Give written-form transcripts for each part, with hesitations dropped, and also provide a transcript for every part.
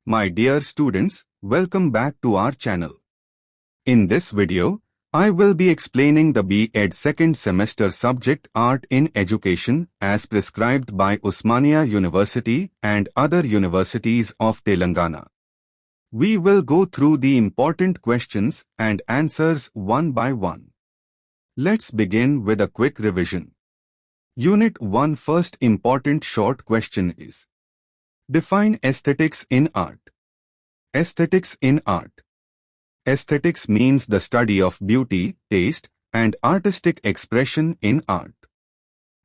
My dear students, welcome back to our channel. In this video, I will be explaining the B.Ed second semester subject Art in Education as prescribed by Osmania University and other universities of Telangana. We will go through the important questions and answers one by one. Let's begin with a quick revision. Unit 1 first important short question is: define aesthetics in art. Aesthetics in art. Aesthetics means the study of beauty, taste, and artistic expression in art.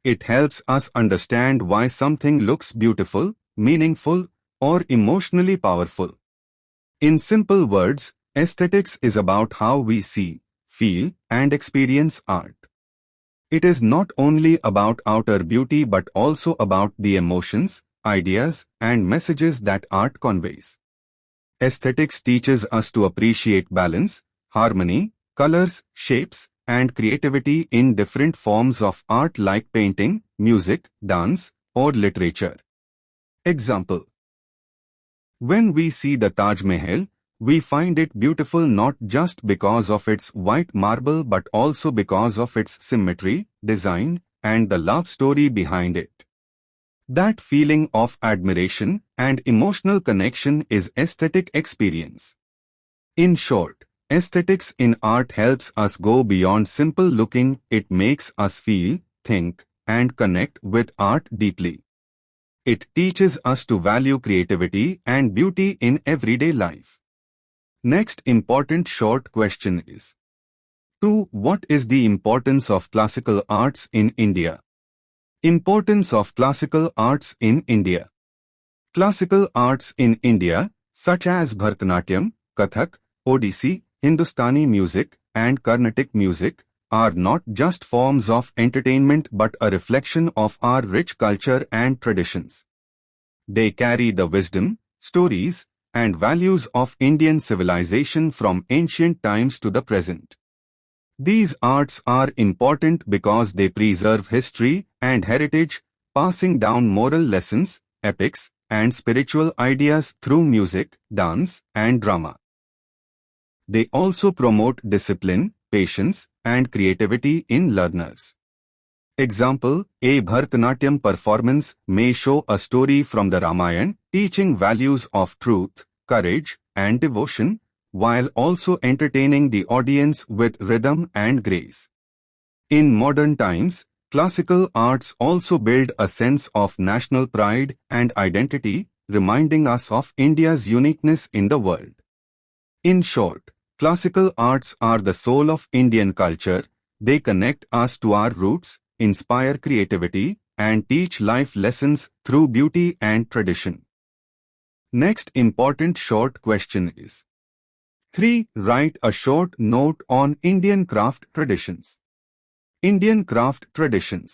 It helps us understand why something looks beautiful, meaningful, or emotionally powerful. In simple words, aesthetics is about how we see, feel, and experience art. It is not only about outer beauty but also about the emotions, ideas, and messages that art conveys. Aesthetics teaches us to appreciate balance, harmony, colors, shapes, and creativity in different forms of art like painting, music, dance, or literature. Example: when we see the Taj Mahal, we find it beautiful not just because of its white marble but also because of its symmetry, design, and the love story behind it. That feeling of admiration and emotional connection is aesthetic experience. In short, aesthetics in art helps us go beyond simple looking. It makes us feel, think, and connect with art deeply. It teaches us to value creativity and beauty in everyday life. Next important short question is: 2. What is the importance of classical arts in India? Importance of classical arts in India. Classical arts in India, such as Bharatanatyam, Kathak, Odissi, Hindustani music, and Carnatic music, are not just forms of entertainment but a reflection of our rich culture and traditions. They carry the wisdom, stories, and values of Indian civilization from ancient times to the present. These arts are important because they preserve history and heritage, passing down moral lessons, epics, and spiritual ideas through music, dance, and drama. They also promote discipline, patience, and creativity in learners. Example: a Bharatanatyam performance may show a story from the Ramayana, teaching values of truth, courage, and devotion, while also entertaining the audience with rhythm and grace. In modern times, classical arts also build a sense of national pride and identity, reminding us of India's uniqueness in the world. In short, classical arts are the soul of Indian culture. They connect us to our roots, inspire creativity, and teach life lessons through beauty and tradition. Next important short question is: 3. Write a short note on Indian craft traditions. Indian craft traditions.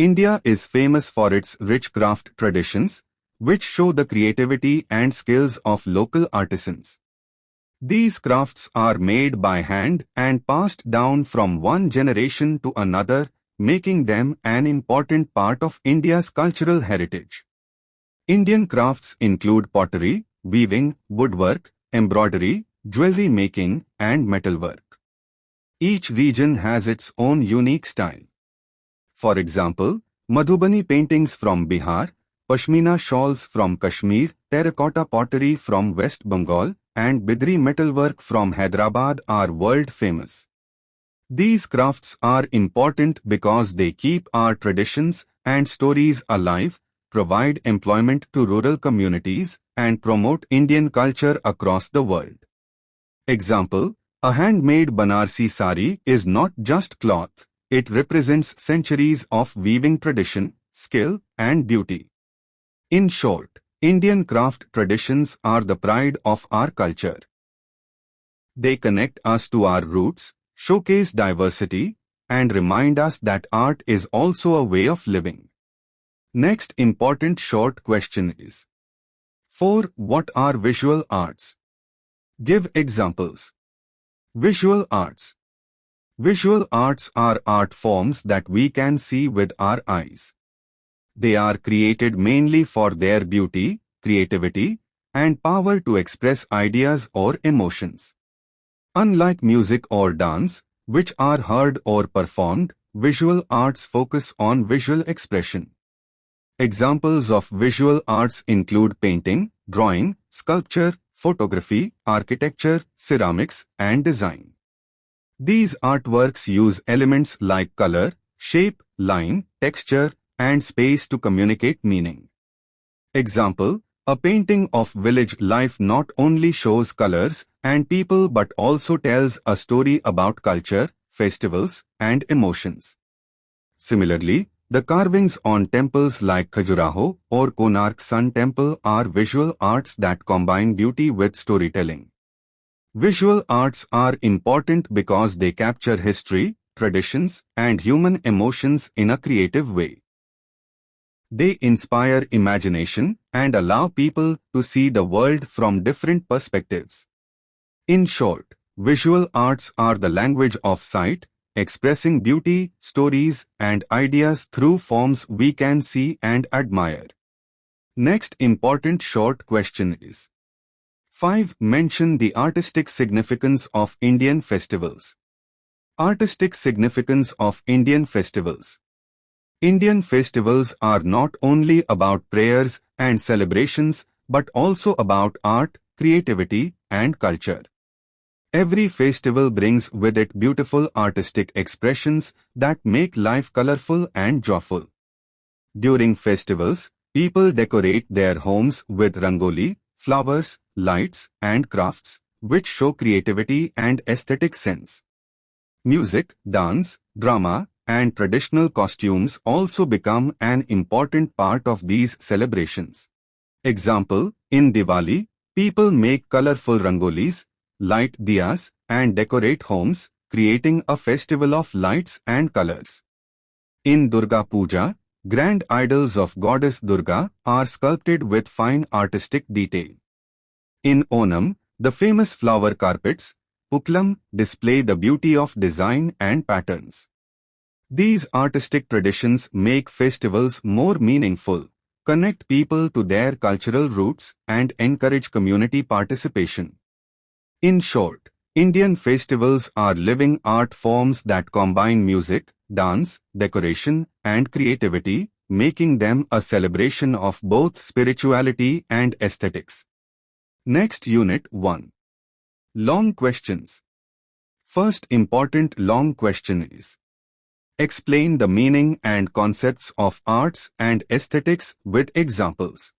India is famous for its rich craft traditions, which show the creativity and skills of local artisans. These crafts are made by hand and passed down from one generation to another, making them an important part of India's cultural heritage. Indian crafts include pottery, weaving, woodwork, embroidery, jewelry making, and metalwork. Each region has its own unique style. For example, Madhubani paintings from Bihar, Pashmina shawls from Kashmir, terracotta pottery from West Bengal, and Bidri metalwork from Hyderabad are world famous. These crafts are important because they keep our traditions and stories alive, provide employment to rural communities, and promote Indian culture across the world. Example: a handmade Banarsi sari is not just cloth, it represents centuries of weaving tradition, skill, and beauty. In short, Indian craft traditions are the pride of our culture. They connect us to our roots, showcase diversity, and remind us that art is also a way of living. Next important short question is: 4. What are visual arts? Give examples. Visual arts. Visual arts are art forms that we can see with our eyes. They are created mainly for their beauty, creativity, and power to express ideas or emotions. Unlike music or dance, which are heard or performed, visual arts focus on visual expression. Examples of visual arts include painting, drawing, sculpture, photography, architecture, ceramics, and design. These artworks use elements like color, shape, line, texture, and space to communicate meaning. Example: a painting of village life not only shows colors and people but also tells a story about culture, festivals, and emotions. Similarly, the carvings on temples like Khajuraho or Konark Sun Temple are visual arts that combine beauty with storytelling. Visual arts are important because they capture history, traditions, and human emotions in a creative way. They inspire imagination and allow people to see the world from different perspectives. In short, visual arts are the language of sight, expressing beauty, stories, and ideas through forms we can see and admire. Next important short question is: 5. Mention the artistic significance of Indian festivals. Artistic significance of Indian festivals. Indian festivals are not only about prayers and celebrations but also about art, creativity, and culture. Every festival brings with it beautiful artistic expressions that make life colorful and joyful. During festivals, people decorate their homes with rangoli, flowers, lights, and crafts, which show creativity and aesthetic sense. Music, dance, drama, and traditional costumes also become an important part of these celebrations. Example: in Diwali, people make colorful rangolis, light diyas, and decorate homes, creating a festival of lights and colors. In Durga Puja, grand idols of goddess Durga are sculpted with fine artistic detail. In Onam, the famous flower carpets, Puklam, display the beauty of design and patterns. These artistic traditions make festivals more meaningful, connect people to their cultural roots, and encourage community participation. In short, Indian festivals are living art forms that combine music, dance, decoration, and creativity, making them a celebration of both spirituality and aesthetics. Next Unit 1. Long questions. First important long question is: explain the meaning and concepts of arts and aesthetics with examples.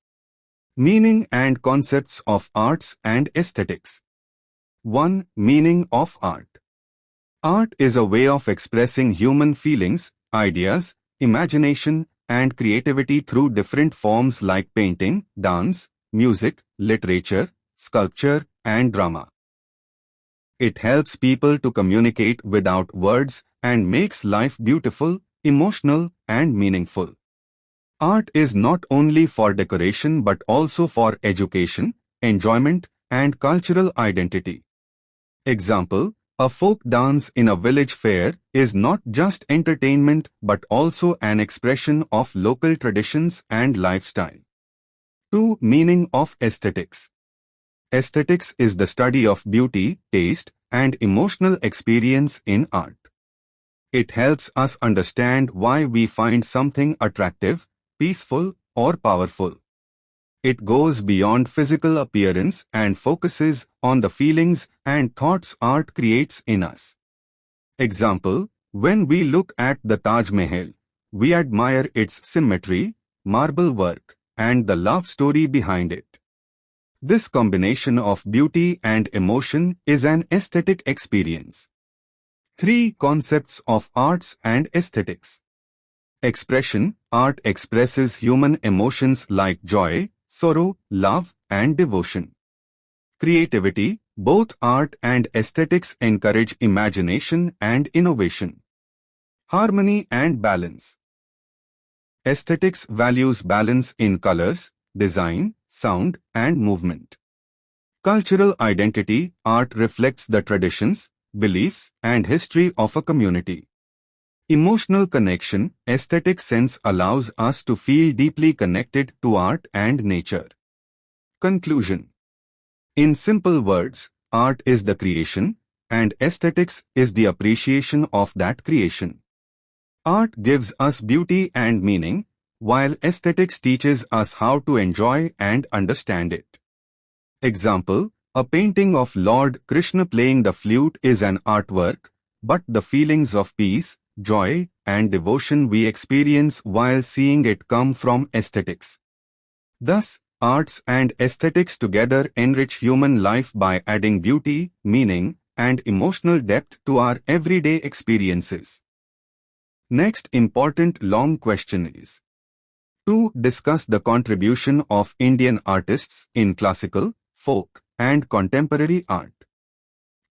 Meaning and concepts of arts and aesthetics. 1. Meaning of art. Art is a way of expressing human feelings, ideas, imagination, and creativity through different forms like painting, dance, music, literature, sculpture, and drama. It helps people to communicate without words and makes life beautiful, emotional, and meaningful. Art is not only for decoration but also for education, enjoyment, and cultural identity. Example: a folk dance in a village fair is not just entertainment but also an expression of local traditions and lifestyle. 2. Meaning of aesthetics. Aesthetics is the study of beauty, taste, and emotional experience in art. It helps us understand why we find something attractive, peaceful, or powerful. It goes beyond physical appearance and focuses on the feelings and thoughts art creates in us. Example: when we look at the Taj Mahal, we admire its symmetry, marble work, and the love story behind it. This combination of beauty and emotion is an aesthetic experience. 3. Concepts of arts and aesthetics. Expression. Art expresses human emotions like joy, sorrow, love, and devotion. Creativity. Both art and aesthetics encourage imagination and innovation. Harmony and balance. Aesthetics values balance in colors, design, sound, and movement. Cultural identity. Art reflects the traditions, beliefs, and history of a community. Emotional connection. Aesthetic sense allows us to feel deeply connected to art and nature. Conclusion. In simple words, art is the creation, and aesthetics is the appreciation of that creation. Art gives us beauty and meaning, while aesthetics teaches us how to enjoy and understand it. Example, a painting of Lord Krishna playing the flute is an artwork, but the feelings of peace, joy, and devotion we experience while seeing it come from aesthetics. Thus, arts and aesthetics together enrich human life by adding beauty, meaning, and emotional depth to our everyday experiences. Next important long question is to discuss the contribution of Indian artists in classical, folk, and contemporary art.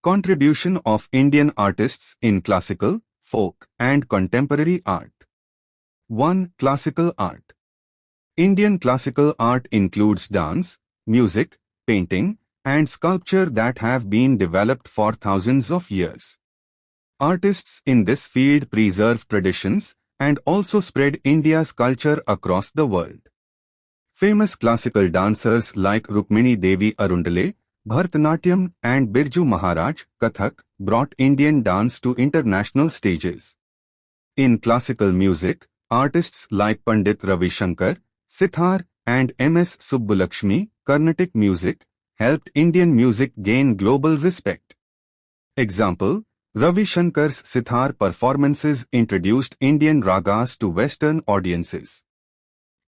Contribution of Indian artists in classical, folk, and contemporary art. 1. Classical art. Indian classical art includes dance, music, painting, and sculpture that have been developed for thousands of years. Artists in this field preserve traditions and also spread India's culture across the world. Famous classical dancers like Rukmini Devi Arundale, Bharatanatyam, and Birju Maharaj, Kathak, brought Indian dance to international stages. In classical music, artists like Pandit Ravi Shankar, Sitar, and M.S. Subbulakshmi, Carnatic music, helped Indian music gain global respect. Example, Ravi Shankar's Sitar performances introduced Indian ragas to Western audiences.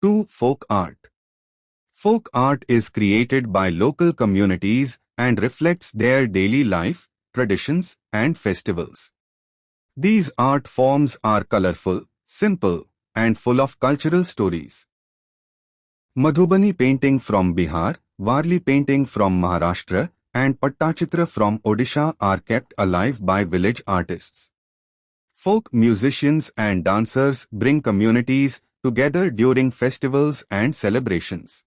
2. Folk art. Folk art is created by local communities and reflects their daily life, traditions, and festivals. These art forms are colorful, simple, and full of cultural stories. Madhubani painting from Bihar, Warli painting from Maharashtra, and Pattachitra from Odisha are kept alive by village artists. Folk musicians and dancers bring communities together during festivals and celebrations.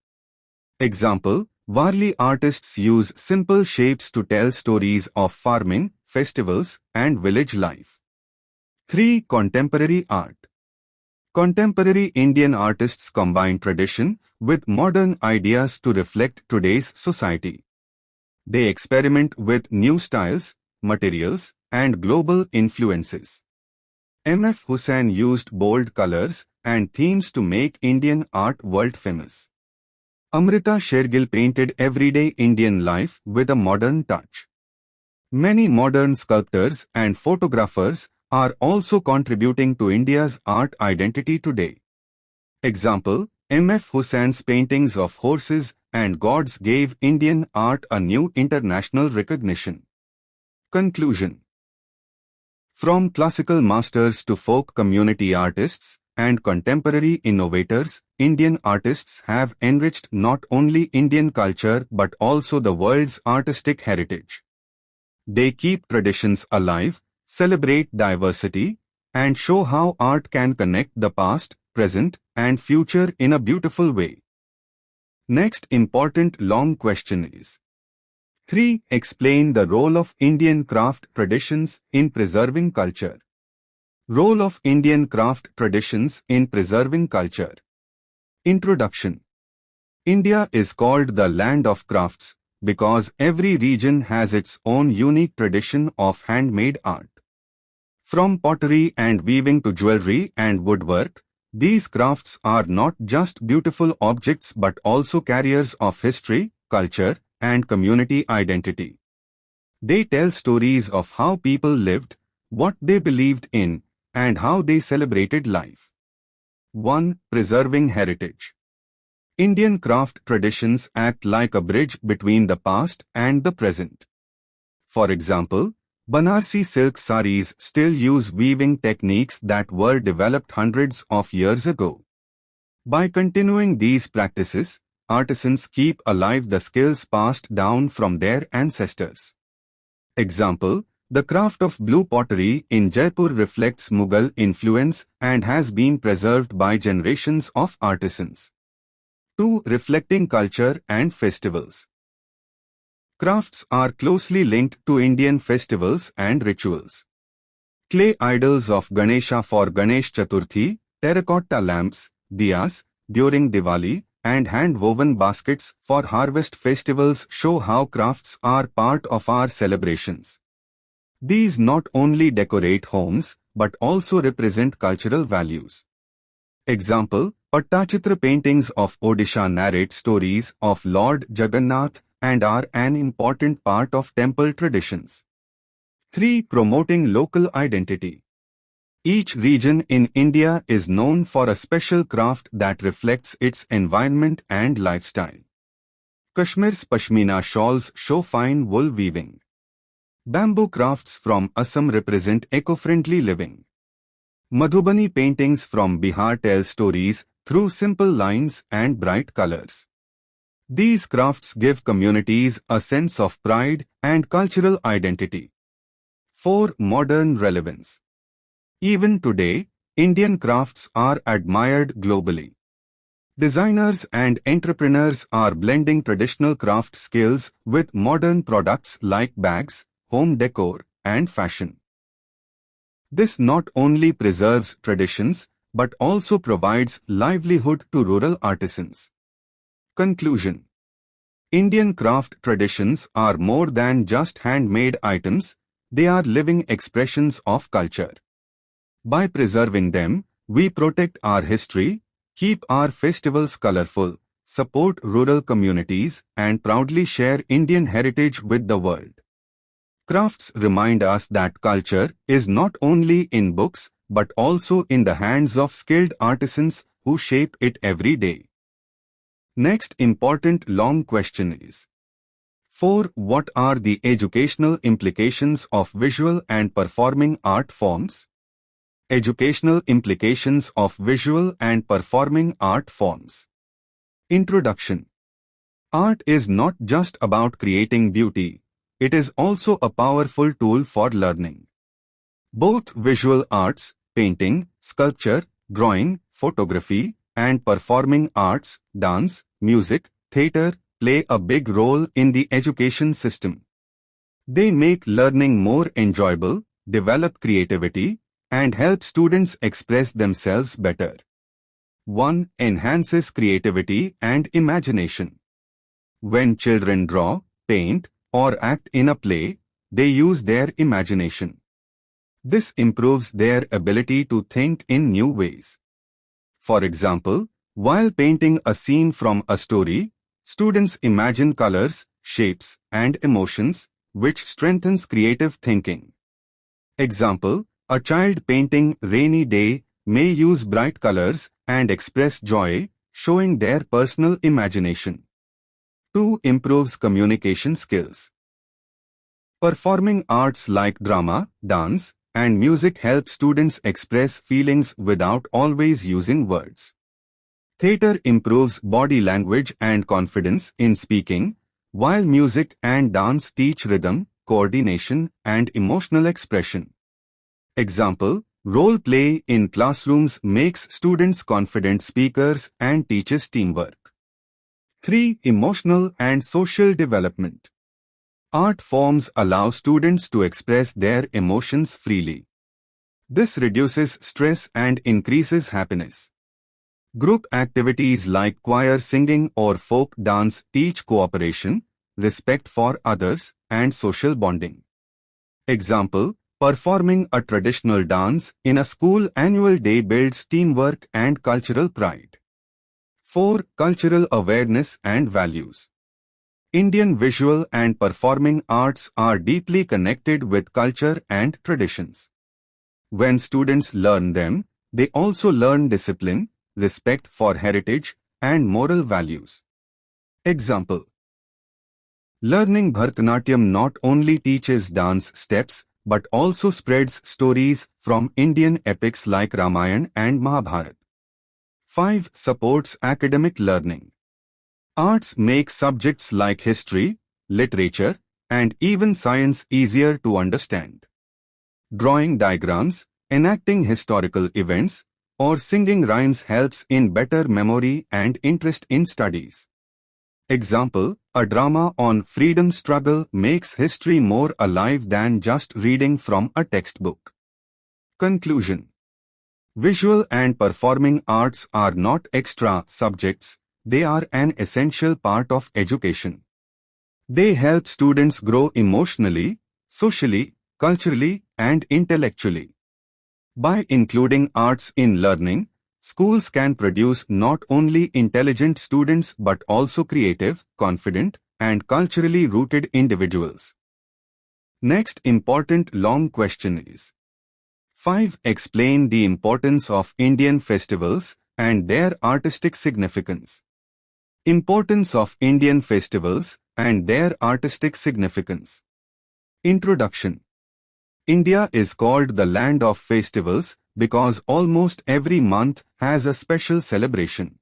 Example, Warli artists use simple shapes to tell stories of farming, festivals, and village life. 3. Contemporary art. Contemporary Indian artists combine tradition with modern ideas to reflect today's society. They experiment with new styles, materials, and global influences. M.F. Hussain used bold colors and themes to make Indian art world famous. Amrita Shergill painted everyday Indian life with a modern touch. Many modern sculptors and photographers are also contributing to India's art identity today. Example, M.F. Hussain's paintings of horses and gods gave Indian art a new international recognition. Conclusion. From classical masters to folk community artists and contemporary innovators, Indian artists have enriched not only Indian culture but also the world's artistic heritage. They keep traditions alive, celebrate diversity, and show how art can connect the past, present, and future in a beautiful way. Next important long question is 3. Explain the role of Indian craft traditions in preserving culture. Role of Indian craft traditions in preserving culture. Introduction. India is called the land of crafts because every region has its own unique tradition of handmade art. From pottery and weaving to jewelry and woodwork, these crafts are not just beautiful objects but also carriers of history, culture, and community identity. They tell stories of how people lived, what they believed in, and how they celebrated life. 1. Preserving heritage. Indian craft traditions act like a bridge between the past and the present. For example, Banarsi silk saris still use weaving techniques that were developed hundreds of years ago. By continuing these practices, artisans keep alive the skills passed down from their ancestors. Example, the craft of blue pottery in Jaipur reflects Mughal influence and has been preserved by generations of artisans. 2. Reflecting culture and festivals. Crafts are closely linked to Indian festivals and rituals. Clay idols of Ganesha for Ganesh Chaturthi, terracotta lamps, diyas, during Diwali, and hand-woven baskets for harvest festivals show how crafts are part of our celebrations. These not only decorate homes, but also represent cultural values. Example, Pattachitra paintings of Odisha narrate stories of Lord Jagannath and are an important part of temple traditions. 3. Promoting local identity. Each region in India is known for a special craft that reflects its environment and lifestyle. Kashmir's Pashmina shawls show fine wool weaving. Bamboo crafts from Assam represent eco-friendly living. Madhubani paintings from Bihar tell stories through simple lines and bright colors. These crafts give communities a sense of pride and cultural identity. 4. Modern relevance. Even today, Indian crafts are admired globally. Designers and entrepreneurs are blending traditional craft skills with modern products like bags, home decor, and fashion. This not only preserves traditions, but also provides livelihood to rural artisans. Conclusion. Indian craft traditions are more than just handmade items, they are living expressions of culture. By preserving them, we protect our history, keep our festivals colorful, support rural communities, and proudly share Indian heritage with the world. Crafts remind us that culture is not only in books, but also in the hands of skilled artisans who shape it every day. Next important long question is: 4. What are the educational implications of visual and performing art forms? Educational implications of visual and performing art forms. Introduction. Art is not just about creating beauty, it is also a powerful tool for learning. Both visual arts, painting, sculpture, drawing, photography, and performing arts, dance, music, theatre, play a big role in the education system. They make learning more enjoyable, develop creativity, and help students express themselves better. 1. Enhances creativity and imagination. When children draw, paint, or act in a play, they use their imagination. This improves their ability to think in new ways. For example, while painting a scene from a story, students imagine colors, shapes, and emotions, which strengthens creative thinking. Example, a child painting rainy day may use bright colors and express joy, showing their personal imagination. 2. Improves communication skills. Performing arts like drama, dance, and music help students express feelings without always using words. Theatre improves body language and confidence in speaking, while music and dance teach rhythm, coordination, and emotional expression. Example, role play in classrooms makes students confident speakers and teaches teamwork. 3. Emotional and social development. Art forms allow students to express their emotions freely. This reduces stress and increases happiness. Group activities like choir singing or folk dance teach cooperation, respect for others, and social bonding. Example, performing a traditional dance in a school annual day builds teamwork and cultural pride. 4. Cultural awareness and values. Indian visual and performing arts are deeply connected with culture and traditions. When students learn them, they also learn discipline, respect for heritage, and moral values. Example, learning Bharatanatyam not only teaches dance steps, but also spreads stories from Indian epics like Ramayana and Mahabharata. 5. Supports academic learning. Arts make subjects like history, literature, and even science easier to understand. Drawing diagrams, enacting historical events, or singing rhymes helps in better memory and interest in studies. Example, a drama on freedom struggle makes history more alive than just reading from a textbook. Conclusion. Visual and performing arts are not extra subjects, they are an essential part of education. They help students grow emotionally, socially, culturally, and intellectually. By including arts in learning, schools can produce not only intelligent students but also creative, confident, and culturally rooted individuals. Next important long question is 5. Explain the importance of Indian festivals and their artistic significance. Importance of Indian festivals and their artistic significance. Introduction. India is called the land of festivals because almost every month has a special celebration.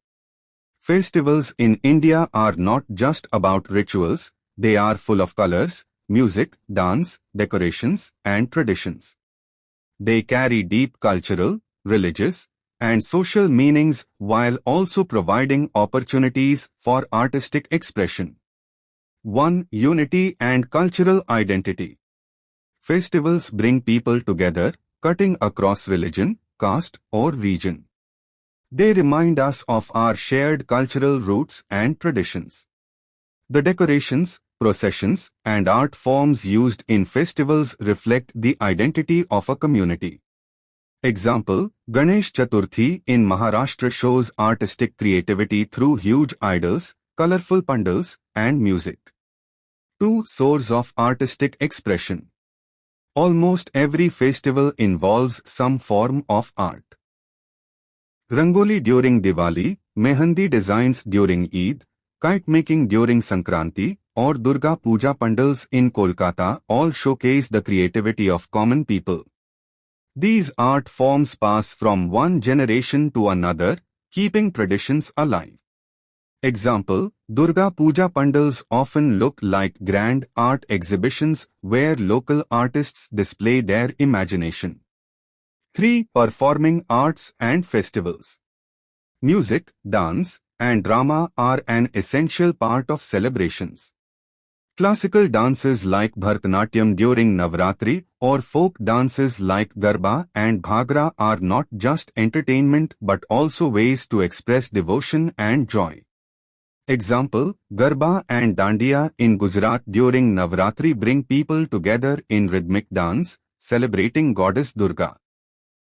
Festivals in India are not just about rituals, they are full of colors, music, dance, decorations, and traditions. They carry deep cultural, religious, and social meanings while also providing opportunities for artistic expression. 1. Unity and cultural identity. Festivals bring people together, cutting across religion, caste, or region. They remind us of our shared cultural roots and traditions. The decorations, processions, and art forms used in festivals reflect the identity of a community. Example, Ganesh Chaturthi in Maharashtra shows artistic creativity through huge idols, colorful pandals, and music. 2. Source of artistic expression. Almost every festival involves some form of art. Rangoli during Diwali, Mehandi designs during Eid, kite making during Sankranti, or Durga Puja pandals in Kolkata all showcase the creativity of common people. These art forms pass from one generation to another, keeping traditions alive. Example, Durga Puja pandals often look like grand art exhibitions where local artists display their imagination. 3. Performing arts and festivals. Music, dance, and drama are an essential part of celebrations. Classical dances like Bharatanatyam during Navratri or folk dances like Garba and Bhagra are not just entertainment but also ways to express devotion and joy. Example, Garba and Dandiya in Gujarat during Navratri bring people together in rhythmic dance, celebrating Goddess Durga.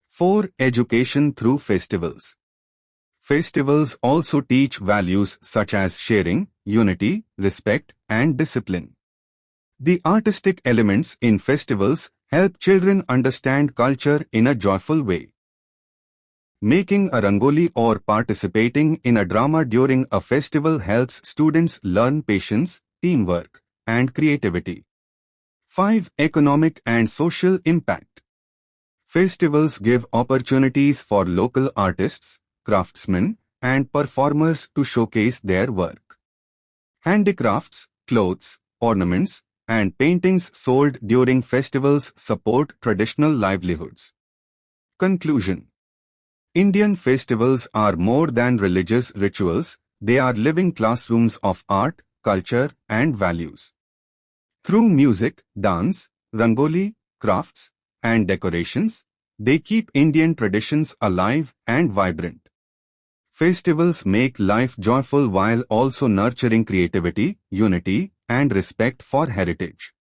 4. Education through festivals. Festivals also teach values such as sharing, unity, respect, and discipline. The artistic elements in festivals help children understand culture in a joyful way. Making a rangoli or participating in a drama during a festival helps students learn patience, teamwork, and creativity. 5. Economic and social impact. Festivals give opportunities for local artists, craftsmen, and performers to showcase their work. Handicrafts, clothes, ornaments, and paintings sold during festivals support traditional livelihoods. Conclusion. Indian festivals are more than religious rituals, they are living classrooms of art, culture, and values. Through music, dance, rangoli, crafts, and decorations, they keep Indian traditions alive and vibrant. Festivals make life joyful while also nurturing creativity, unity, and respect for heritage.